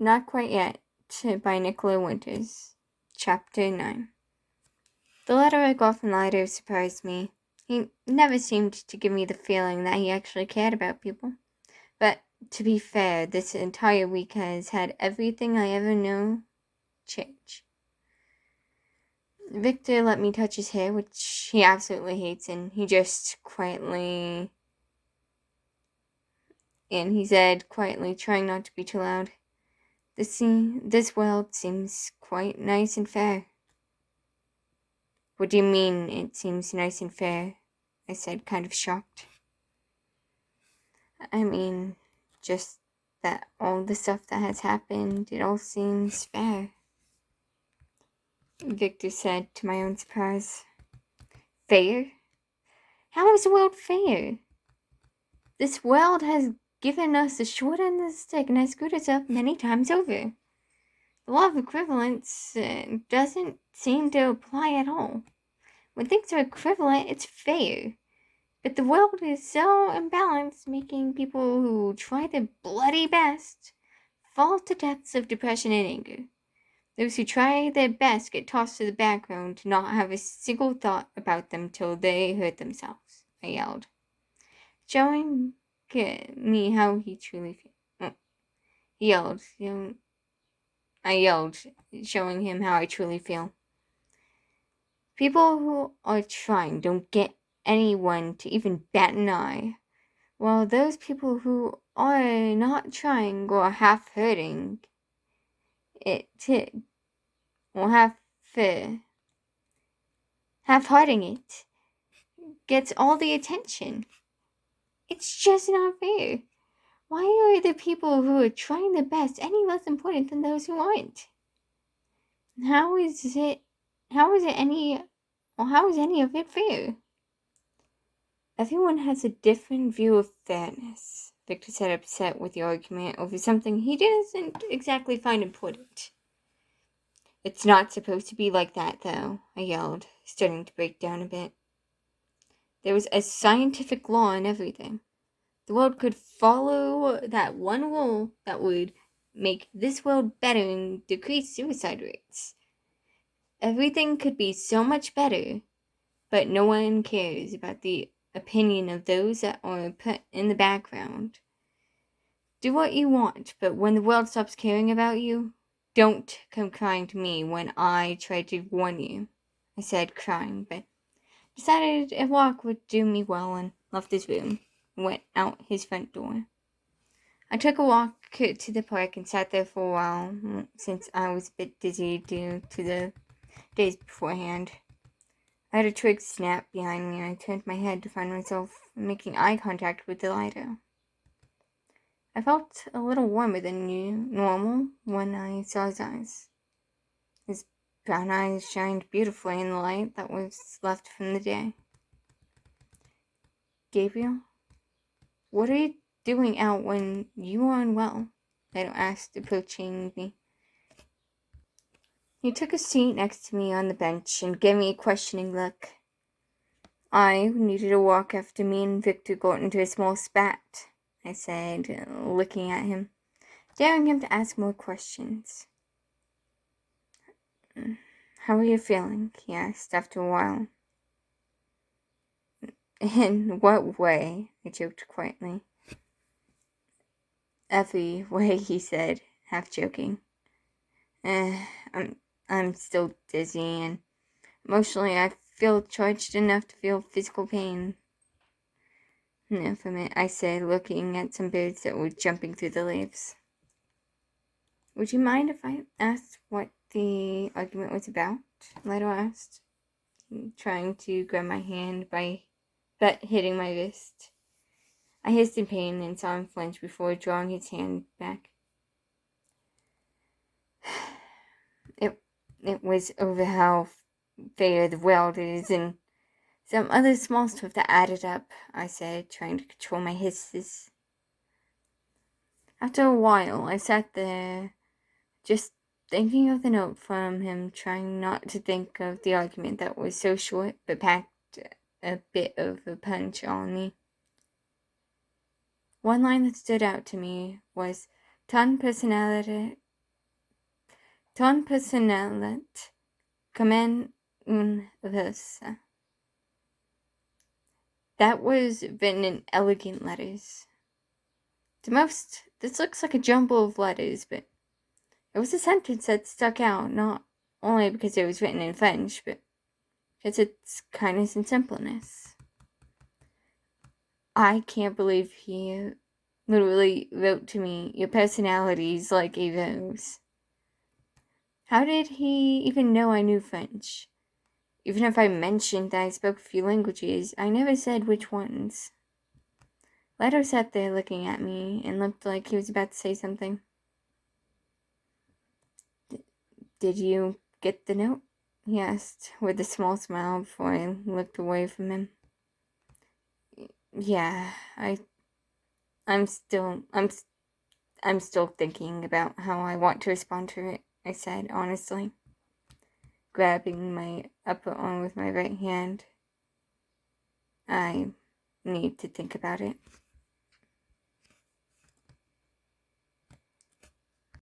Not Quite Yet by Nickollo Winters. Chapter 9. The letter I got from Lido surprised me. He never seemed to give me the feeling that he actually cared about people. But, to be fair, this entire week has had everything I ever know change. Victor let me touch his hair, which he absolutely hates, and he said quietly, trying not to be too loud, This world seems quite nice and fair. What do you mean, it seems nice and fair? I said, kind of shocked. I mean, just that all the stuff that has happened, it all seems fair. Victor said, to my own surprise. Fair? How is the world fair? This world has given us the short end of the stick and has screwed us up many times over. The law of equivalence doesn't seem to apply at all. When things are equivalent, it's fair. But the world is so imbalanced, making people who try their bloody best fall to depths of depression and anger. Those who try their best get tossed to the background to not have a single thought about them till they hurt themselves, I yelled, showing me how he truly feels. I yelled, showing him how I truly feel. People who are trying don't get anyone to even bat an eye, while those people who are not trying or half-hurting it, or half-hearting it, gets all the attention. It's just not fair. Why are the people who are trying their best any less important than those who aren't? How is any of it fair? Everyone has a different view of fairness, Victor said, upset with the argument over something he doesn't exactly find important. It's not supposed to be like that, though, I yelled, starting to break down a bit. There was a scientific law in everything. The world could follow that one rule that would make this world better and decrease suicide rates. Everything could be so much better, but no one cares about the opinion of those that are put in the background. Do what you want, but when the world stops caring about you, don't come crying to me when I try to warn you, I said, crying, but decided a walk would do me well and left his room and went out his front door. I took a walk to the park and sat there for a while, since I was a bit dizzy due to the days beforehand. I had a twig snap behind me and I turned my head to find myself making eye contact with Lido. I felt a little warmer than normal when I saw his eyes. His brown eyes shined beautifully in the light that was left from the day. Gabriel, what are you doing out when you are unwell? Lido asked, approaching me. He took a seat next to me on the bench and gave me a questioning look. I needed a walk after me and Victor got into a small spat, I said, looking at him, daring him to ask more questions. How are you feeling? He asked after a while. In what way? I joked quietly. Every way, he said, half joking. I'm still dizzy and emotionally I feel charged enough to feel physical pain. No, from it, I said, looking at some birds that were jumping through the leaves. Would you mind if I asked what the argument was about? Lido asked, trying to grab my hand but hitting my wrist. I hissed in pain and saw him flinch before drawing his hand back. It was over how fair the world is and some other small stuff that added up, I said, trying to control my hisses. After a while, I sat there, just thinking of the note from him, trying not to think of the argument that was so short but packed a bit of a punch on me. One line that stood out to me was, to unpersonalize Ton personalet, comen un versa. That was written in elegant letters. This looks like a jumble of letters, but it was a sentence that stuck out, not only because it was written in French, but because its kindness and simpleness. I can't believe he literally wrote to me, "Your personality's like a rose." How did he even know I knew French? Even if I mentioned that I spoke a few languages, I never said which ones. Leto sat there looking at me and looked like he was about to say something. Did you get the note? He asked with a small smile before I looked away from him. Yeah, I'm still thinking about how I want to respond to it, I said honestly, grabbing my upper arm with my right hand. I need to think about it.